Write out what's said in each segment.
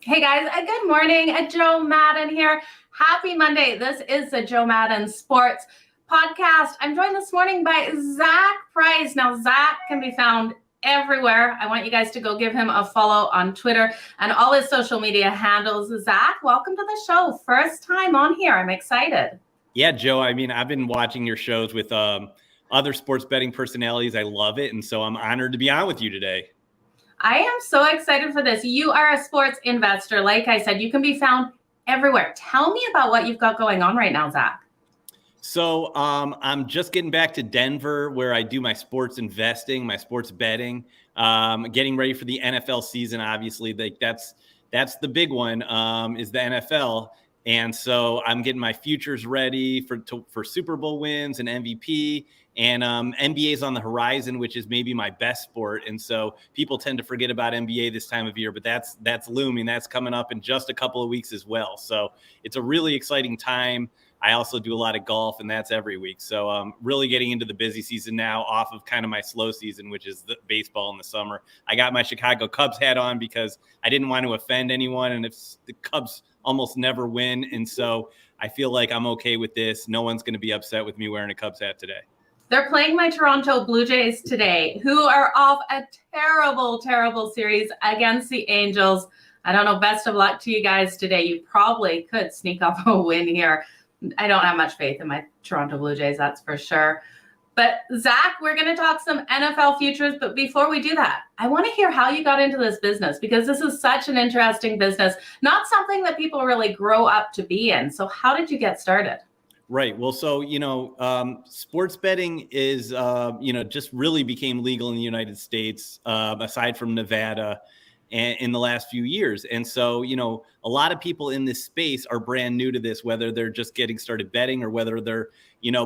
Hey guys, good morning. Joe Madden here. Happy Monday. This is the Joe Madden Sports Podcast. I'm joined this morning by Zack Price. Now, Zack can be found everywhere. I want you guys to go give him a follow on Twitter and all his social media handles. Zack, welcome to the show. First time on here. I'm excited. Yeah, Joe. I mean, I've been watching your shows with other sports betting personalities. I love it. And so I'm honored to be on with you today. I am so excited for this. You are a sports investor. Like I said, you can be found everywhere. Tell me about what you've got going on right now, Zack. So I'm just getting back to Denver where I do my sports investing, my sports betting, getting ready for the NFL season. Obviously, that's the big one is the NFL. And so I'm getting my futures ready for Super Bowl wins and MVP, and NBA is on the horizon, which is maybe my best sport. And so people tend to forget about NBA this time of year, but that's looming. That's coming up in just a couple of weeks as well. So it's a really exciting time. I also do a lot of golf, and that's every week. So really getting into the busy season now off of kind of my slow season, which is the baseball in the summer. I got my Chicago Cubs hat on because I didn't want to offend anyone. And if the Cubs almost never win, and so I feel like I'm okay with this. No one's going to be upset with me wearing a Cubs hat today. They're playing my Toronto Blue Jays today, who are off a terrible, terrible series against the Angels. I don't know. Best of luck to you guys today. You probably could sneak up a win here. I don't have much faith in my Toronto Blue Jays, that's for sure. But Zack, we're going to talk some NFL futures. But before we do that, I want to hear how you got into this business, because this is such an interesting business, not something that people really grow up to be in. So how did you get started? Right. Well, so, sports betting is, just really became legal in the United States, aside from Nevada, in the last few years. And so, a lot of people in this space are brand new to this, whether they're just getting started betting or whether they're,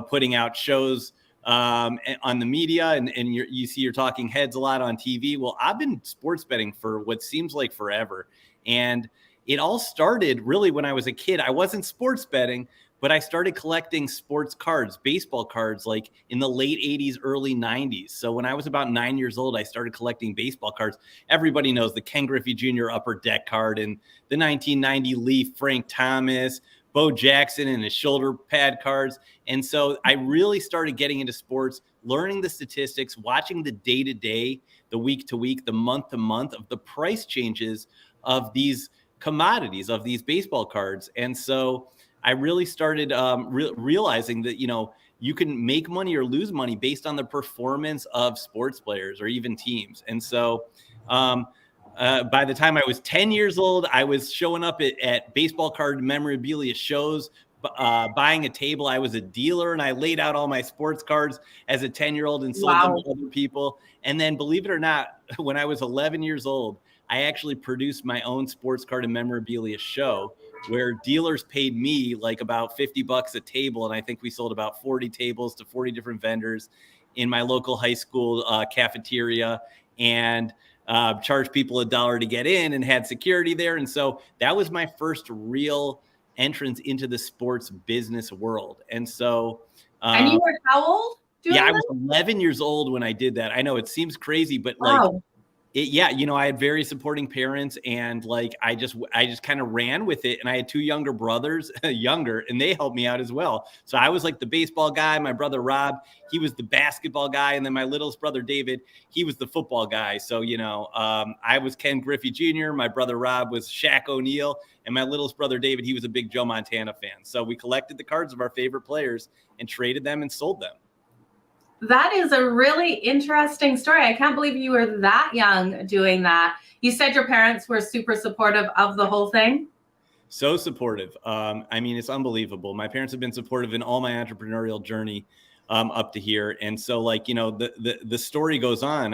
putting out shows on the media and you see your talking heads a lot on TV. Well, I've been sports betting for what seems like forever. And it all started really when I was a kid. I wasn't sports betting, but I started collecting sports cards, baseball cards, like in the late 80s, early 90s. So when I was about 9 years old, I started collecting baseball cards. Everybody knows the Ken Griffey Jr. Upper Deck card and the 1990 Leaf Frank Thomas, Bo Jackson and his shoulder pad cards. And so I really started getting into sports, learning the statistics, watching the day-to-day, the week-to-week, the month-to-month of the price changes of these commodities, of these baseball cards. And so I really started realizing that, you can make money or lose money based on the performance of sports players or even teams. And so by the time I was 10 years old, I was showing up at baseball card memorabilia shows, buying a table. I was a dealer, and I laid out all my sports cards as a 10-year-old and sold them to other people. And then, believe it or not, when I was 11 years old, I actually produced my own sports card and memorabilia show where dealers paid me like about $50 a table. And I think we sold about 40 tables to 40 different vendors in my local high school cafeteria, and charged people $1 to get in and had security there. And so that was my first real entrance into the sports business world. And so and you were how old? I was 11 years old when I did that. I know it seems crazy, but I had very supporting parents, and like I just kind of ran with it. And I had two younger brothers, and they helped me out as well. So I was like the baseball guy. My brother Rob, he was the basketball guy, and then my littlest brother David, he was the football guy. So I was Ken Griffey Jr. My brother Rob was Shaq O'Neal, and my littlest brother David, he was a big Joe Montana fan. So we collected the cards of our favorite players and traded them and sold them. That is a really interesting story. I can't believe you were that young doing that. You said your parents were super supportive of the whole thing? So supportive. It's unbelievable. My parents have been supportive in all my entrepreneurial journey up to here. And so the story goes on.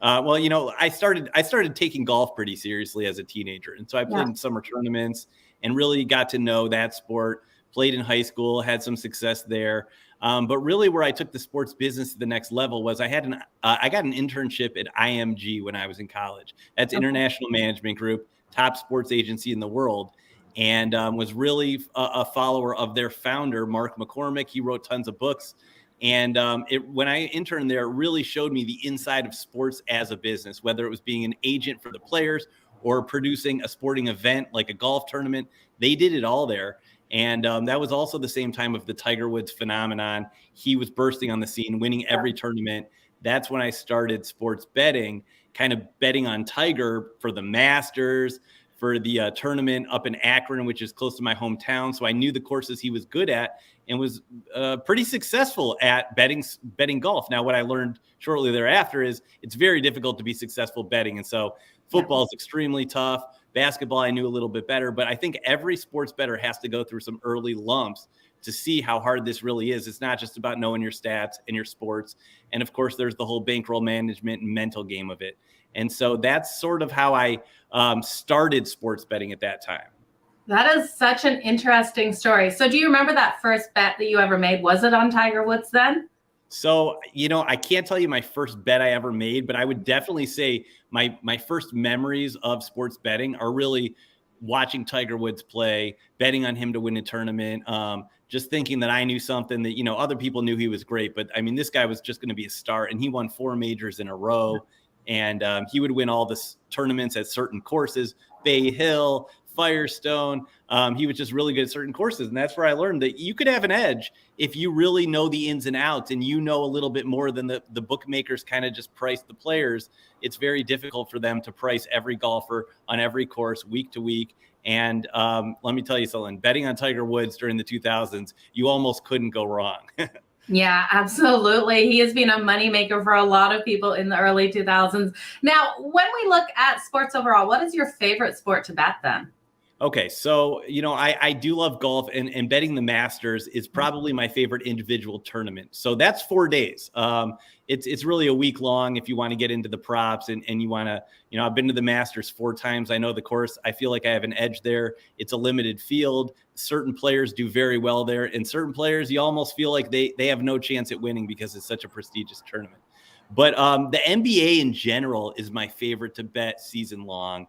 I started taking golf pretty seriously as a teenager. And so I played in summer tournaments and really got to know that sport, played in high school, had some success there. But really where I took the sports business to the next level was I got an internship at IMG when I was in college. That's International Management Group, top sports agency in the world, and was really a follower of their founder, Mark McCormick. He wrote tons of books. And when I interned there, it really showed me the inside of sports as a business, whether it was being an agent for the players or producing a sporting event like a golf tournament. They did it all there. And that was also the same time of the Tiger Woods phenomenon. He was bursting on the scene, winning every tournament. That's when I started sports betting, kind of betting on Tiger for the Masters, for the tournament up in Akron, which is close to my hometown. So I knew the courses he was good at and was pretty successful at betting golf. Now, what I learned shortly thereafter is it's very difficult to be successful betting. And so football is extremely tough. Basketball, I knew a little bit better, but I think every sports bettor has to go through some early lumps to see how hard this really is. It's not just about knowing your stats and your sports. And of course, there's the whole bankroll management and mental game of it. And so that's sort of how I started sports betting at that time. That is such an interesting story. So do you remember that first bet that you ever made? Was it on Tiger Woods then? So, I can't tell you my first bet I ever made, but I would definitely say my first memories of sports betting are really watching Tiger Woods play, betting on him to win a tournament, just thinking that I knew something that, other people knew he was great. But I mean, this guy was just going to be a star, and he won 4 majors in a row. And he would win all the tournaments at certain courses, Bay Hill, Firestone. He was just really good at certain courses. And that's where I learned that you could have an edge if you really know the ins and outs and you know a little bit more than the bookmakers kind of just price the players. It's very difficult for them to price every golfer on every course week to week. And let me tell you something, betting on Tiger Woods during the 2000s, you almost couldn't go wrong. Yeah, absolutely. He has been a moneymaker for a lot of people in the early 2000s. Now, when we look at sports overall, what is your favorite sport to bet then? Okay, so, I do love golf, and betting the Masters is probably my favorite individual tournament. So that's 4 days. It's really a week long if you want to get into the props and you want to, I've been to the Masters 4 times. I know the course. I feel like I have an edge there. It's a limited field. Certain players do very well there, and certain players, you almost feel like they have no chance at winning because it's such a prestigious tournament. But the NBA in general is my favorite to bet season long.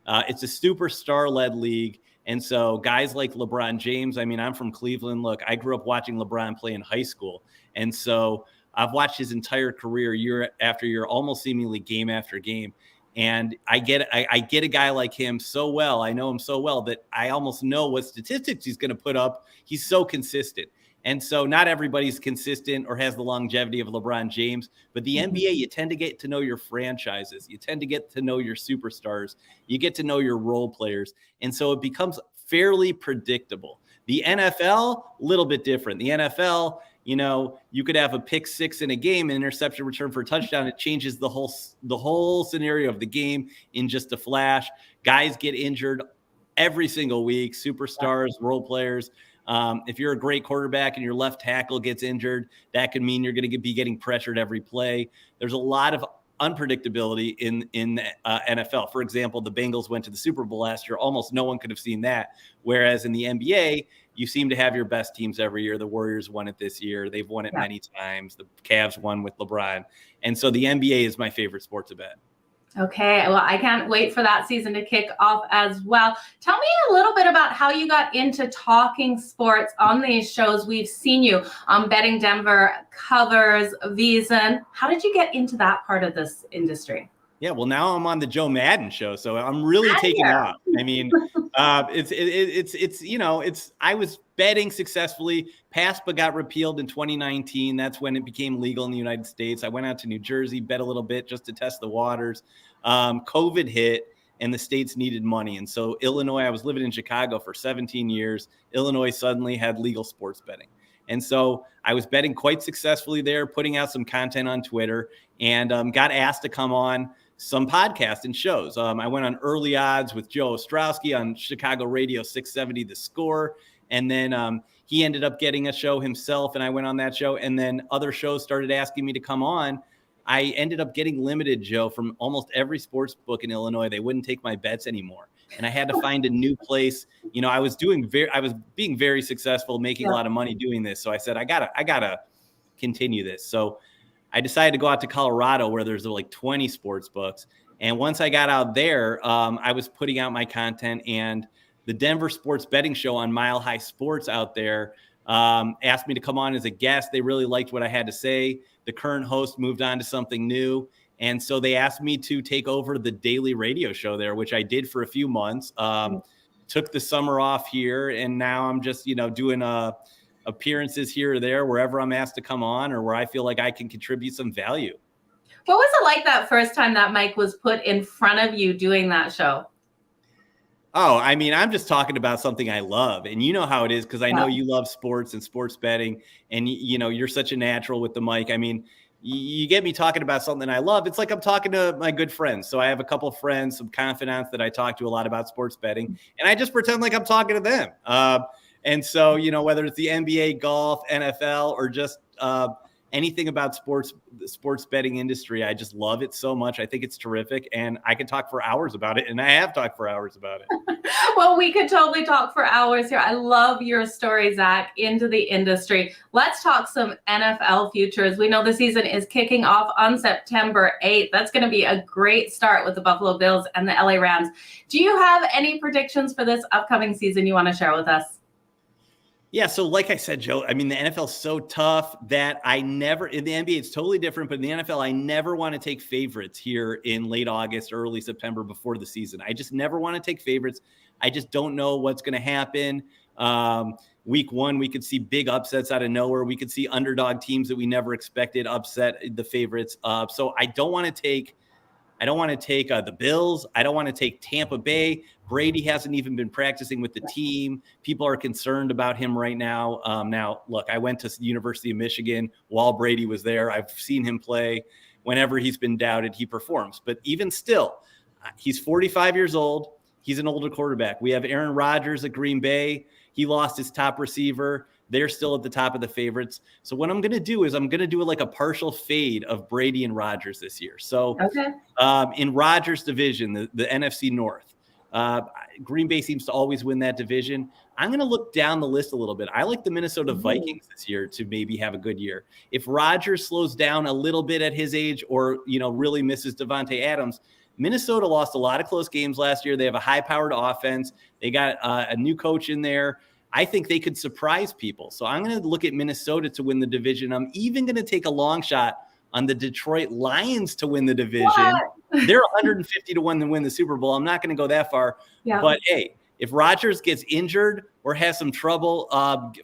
It's a superstar-led league. And so guys like LeBron James, I mean, I'm from Cleveland. Look, I grew up watching LeBron play in high school. And so I've watched his entire career year after year, almost seemingly game after game. And I get a guy like him so well. I know him so well that I almost know what statistics he's going to put up. He's so consistent. And so not everybody's consistent or has the longevity of LeBron James, but the NBA, you tend to get to know your franchises. You tend to get to know your superstars. You get to know your role players. And so it becomes fairly predictable. The NFL, a little bit different. The NFL, you could have a pick 6 in a game, an interception return for a touchdown. It changes the whole scenario of the game in just a flash. Guys get injured every single week, superstars, role players. If you're a great quarterback and your left tackle gets injured, that could mean you're going to be getting pressured every play. There's a lot of unpredictability in the NFL. For example, the Bengals went to the Super Bowl last year. Almost no one could have seen that. Whereas in the NBA, you seem to have your best teams every year. The Warriors won it this year. They've won it many times. The Cavs won with LeBron. And so the NBA is my favorite sport to bet. Okay, well, I can't wait for that season to kick off as well. Tell me a little bit about how you got into talking sports on these shows. We've seen you on Betting Denver, Covers, VSiN. How did you get into that part of this industry? Yeah, well, now I'm on the Joe Madden show, so I'm really taking off. I mean, I was betting successfully. PASPA got repealed in 2019. That's when it became legal in the United States. I went out to New Jersey, bet a little bit just to test the waters. COVID hit, and the states needed money. And so Illinois, I was living in Chicago for 17 years. Illinois suddenly had legal sports betting. And so I was betting quite successfully there, putting out some content on Twitter, and got asked to come on some podcasts and shows. I went on Early Odds with Joe Ostrowski on Chicago Radio 670 The Score. And then he ended up getting a show himself, and I went on that show. And then other shows started asking me to come on. I ended up getting limited, Joe, from almost every sports book in Illinois. They wouldn't take my bets anymore. And I had to find a new place. I was being very successful, making a lot of money doing this. So I said, I gotta continue this. So I decided to go out to Colorado where there's like 20 sports books. And once I got out there, I was putting out my content, and the Denver Sports Betting Show on Mile High Sports out there asked me to come on as a guest. They really liked what I had to say. The current host moved on to something new. And so they asked me to take over the daily radio show there, which I did for a few months. Took the summer off here, and now I'm just, doing appearances here or there, wherever I'm asked to come on or where I feel like I can contribute some value. What was it like that first time that mic was put in front of you doing that show? Oh, I mean, I'm just talking about something I love, and you know how it is because I know you love sports and sports betting, and you're such a natural with the mic. I mean, you get me talking about something I love. It's like I'm talking to my good friends. So I have a couple of friends, some confidants that I talk to a lot about sports betting, and I just pretend like I'm talking to them. And so, whether it's the NBA, golf, NFL, or just anything about the sports betting industry, I just love it so much. I think it's terrific, and I could talk for hours about it, and I have talked for hours about it. Well, we could totally talk for hours here. I love your story, Zach, into the industry. Let's talk some NFL futures. We know the season is kicking off on September 8th. That's going to be a great start with the Buffalo Bills and the LA Rams. Do you have any predictions for this upcoming season you want to share with us? Yeah, so like I said, Joe, I mean, the NFL is so tough that in the NBA, it's totally different, but in the NFL, I never want to take favorites here in late August, early September before the season. I just never want to take favorites. I just don't know what's going to happen. Week one, we could see big upsets out of nowhere. We could see underdog teams that we never expected upset the favorites. So I don't want to take the Bills. I don't want to take Tampa Bay. Brady hasn't even been practicing with the team. People are concerned about him right now. Now, look, I went to the University of Michigan while Brady was there. I've seen him play. Whenever he's been doubted, he performs. But even still, he's 45 years old. He's an older quarterback. We have Aaron Rodgers at Green Bay. He lost his top receiver. They're still at the top of the favorites. So what I'm going to do is I'm going to do like a partial fade of Brady and Rodgers this year. So in Rodgers' division, the NFC North, Green Bay seems to always win that division. I'm going to look down the list a little bit. I like the Minnesota Vikings this year to maybe have a good year. If Rodgers slows down a little bit at his age or, really misses Devontae Adams, Minnesota lost a lot of close games last year. They have a high-powered offense. They got a new coach in there. I think they could surprise people. So I'm going to look at Minnesota to win the division. I'm even going to take a long shot on the Detroit Lions to win the division. What? They're 150 to 1 to win the Super Bowl. I'm not going to go that far. Yeah. But, hey, if Rodgers gets injured or has some trouble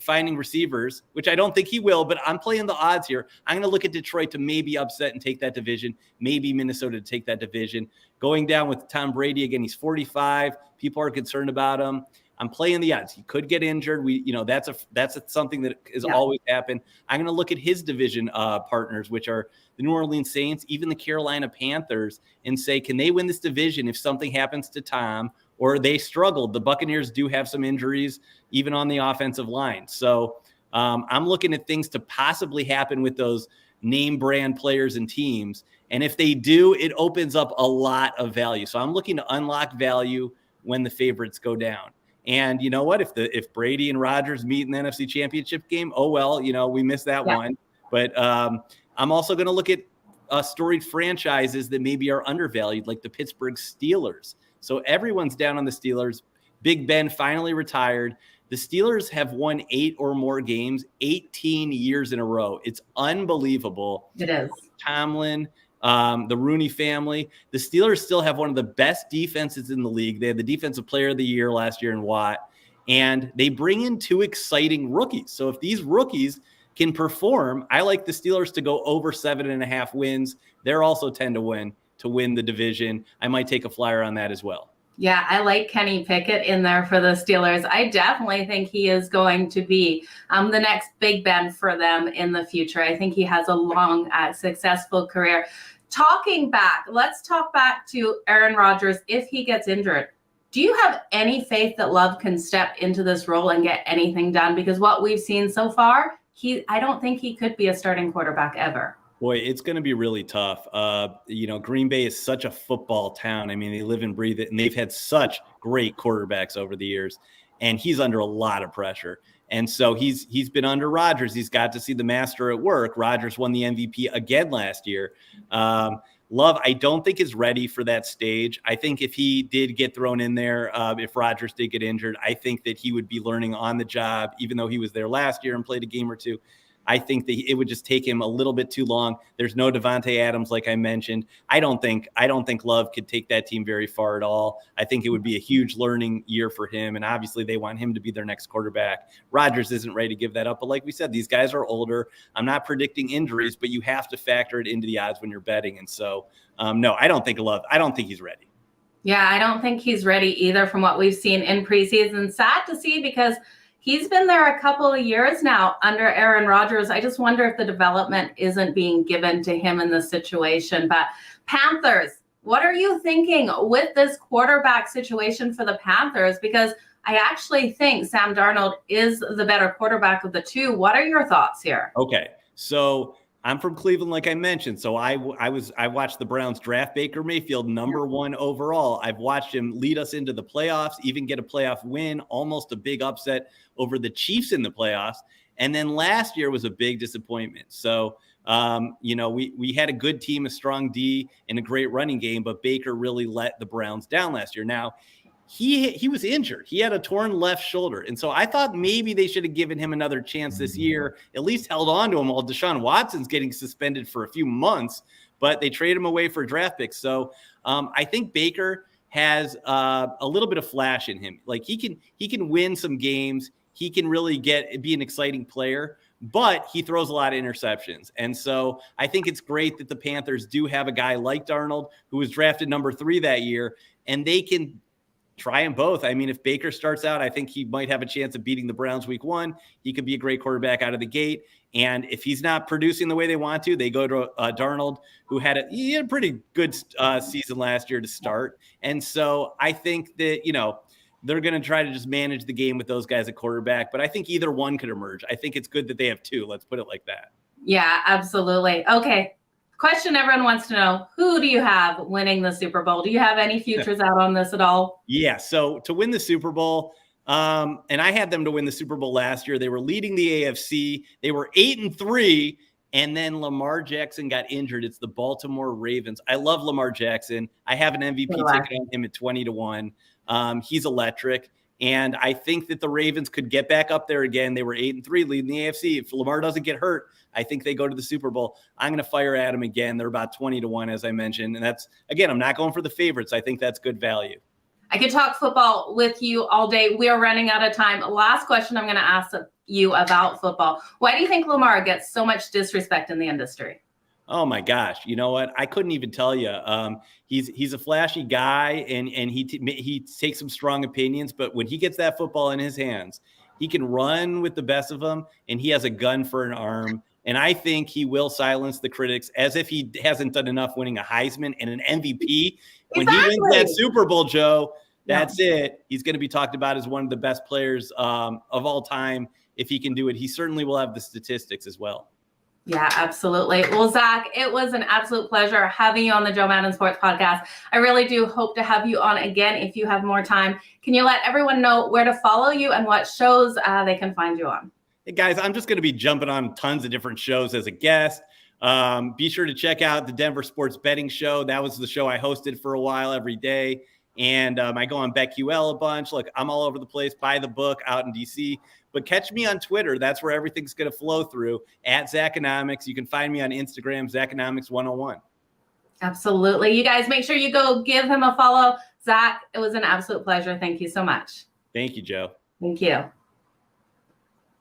finding receivers, which I don't think he will, but I'm playing the odds here. I'm going to look at Detroit to maybe upset and take that division, maybe Minnesota to take that division. Going down with Tom Brady again, he's 45. People are concerned about him. I'm playing the odds. He could get injured. That's something that has always happened. I'm going to look at his division partners, which are the New Orleans Saints, even the Carolina Panthers, and say, can they win this division if something happens to Tom or they struggled? The Buccaneers do have some injuries, even on the offensive line. So I'm looking at things to possibly happen with those name brand players and teams. And if they do, it opens up a lot of value. So I'm looking to unlock value when the favorites go down. And you know what? If Brady and Rodgers meet in the NFC Championship game, oh well, we missed that one. But I'm also going to look at storied franchises that maybe are undervalued, like the Pittsburgh Steelers. So everyone's down on the Steelers. Big Ben finally retired. The Steelers have won 8 or more games, 18 years in a row. It's unbelievable. It is. Tomlin, the Rooney family. The Steelers still have one of the best defenses in the league. They had the Defensive Player of the Year last year in Watt, and they bring in 2 exciting rookies. So if these rookies can perform, I like the Steelers to go over 7.5 wins. They're also 10 to win the division. I might take a flyer on that as well. Yeah, I like Kenny Pickett in there for the Steelers. I definitely think he is going to be the next Big Ben for them in the future. I think he has a long, successful career. Let's talk back to Aaron Rodgers if he gets injured. Do you have any faith that Love can step into this role and get anything done? Because what we've seen so far, I don't think he could be a starting quarterback ever. Boy, it's going to be really tough. Green Bay is such a football town. I mean, they live and breathe it, and they've had such great quarterbacks over the years, and he's under a lot of pressure. And so he's been under Rodgers. He's got to see the master at work. Rodgers won the MVP again last year. Love, I don't think is ready for that stage. I think if he did get thrown in there, if Rodgers did get injured, I think that he would be learning on the job, even though he was there last year and played a game or two. I think that it would just take him a little bit too long. There's no Devontae Adams, like I mentioned. I don't think Love could take that team very far at all. I think it would be a huge learning year for him, and obviously they want him to be their next quarterback. Rodgers isn't ready to give that up, but like we said, these guys are older. I'm not predicting injuries, but you have to factor it into the odds when you're betting. And so, no, I don't think he's ready. Yeah, I don't think he's ready either from what we've seen in preseason. Sad to see because he's been there a couple of years now under Aaron Rodgers. I just wonder if the development isn't being given to him in this situation. But Panthers, what are you thinking with this quarterback situation for the Panthers? Because I actually think Sam Darnold is the better quarterback of the two. What are your thoughts here? Okay, so I'm from Cleveland, like I mentioned. So I watched the Browns draft Baker Mayfield #1 overall. I've watched him lead us into the playoffs, even get a playoff win, almost a big upset over the Chiefs in the playoffs. And then last year was a big disappointment. So, we had a good team, a strong D, and a great running game, but Baker really let the Browns down last year. Now, he was injured. He had a torn left shoulder. And so I thought maybe they should have given him another chance this year, at least held on to him while Deshaun Watson's getting suspended for a few months, but they trade him away for draft picks. So I think Baker has a little bit of flash in him. Like he can win some games. He can really be an exciting player, but he throws a lot of interceptions. And so I think it's great that the Panthers do have a guy like Darnold, who was drafted #3 that year, and they can try them both. I mean, if Baker starts out, I think he might have a chance of beating the Browns week 1. He could be a great quarterback out of the gate. And if he's not producing the way they want to, they go to Darnold, who had a pretty good season last year to start. And so I think that, they're going to try to just manage the game with those guys at quarterback. But I think either one could emerge. I think it's good that they have two. Let's put it like that. Yeah, absolutely. Okay. Question everyone wants to know, who do you have winning the Super Bowl? Do you have any futures out on this at all? Yeah, so to win the Super Bowl, and I had them to win the Super Bowl last year. They were leading the AFC. They were 8-3, and then Lamar Jackson got injured. It's the Baltimore Ravens. I love Lamar Jackson. I have an MVP ticket on him at 20-1. He's electric. And I think that the Ravens could get back up there again. They were 8-3 leading the AFC. If Lamar doesn't get hurt, I think they go to the Super Bowl. I'm going to fire at them again. They're about 20-1, as I mentioned. And that's, again, I'm not going for the favorites. I think that's good value. I could talk football with you all day. We are running out of time. Last question I'm going to ask you about football. Why do you think Lamar gets so much disrespect in the industry? Oh my gosh. You know what? I couldn't even tell you. He's a flashy guy and he takes some strong opinions, but when he gets that football in his hands, he can run with the best of them and he has a gun for an arm. And I think he will silence the critics as if he hasn't done enough winning a Heisman and an MVP. When he wins that Super Bowl, Joe, that's it. He's going to be talked about as one of the best players of all time. If he can do it, he certainly will have the statistics as well. Yeah, absolutely. Well, Zach, it was an absolute pleasure having you on the Joe Madden Sports Podcast. I really do hope to have you on again if you have more time. Can you let everyone know where to follow you and what shows they can find you on? Hey guys, I'm just going to be jumping on tons of different shows as a guest. Be sure to check out the Denver Sports Betting Show. That was the show I hosted for a while every day. And I go on BetQL a bunch. Look, I'm all over the place. Buy the book out in DC. But catch me on Twitter. That's where everything's going to flow through, at Zackonomics. You can find me on Instagram, Zackonomics101. Absolutely. You guys make sure you go give him a follow. Zach, it was an absolute pleasure. Thank you so much. Thank you, Joe. Thank you.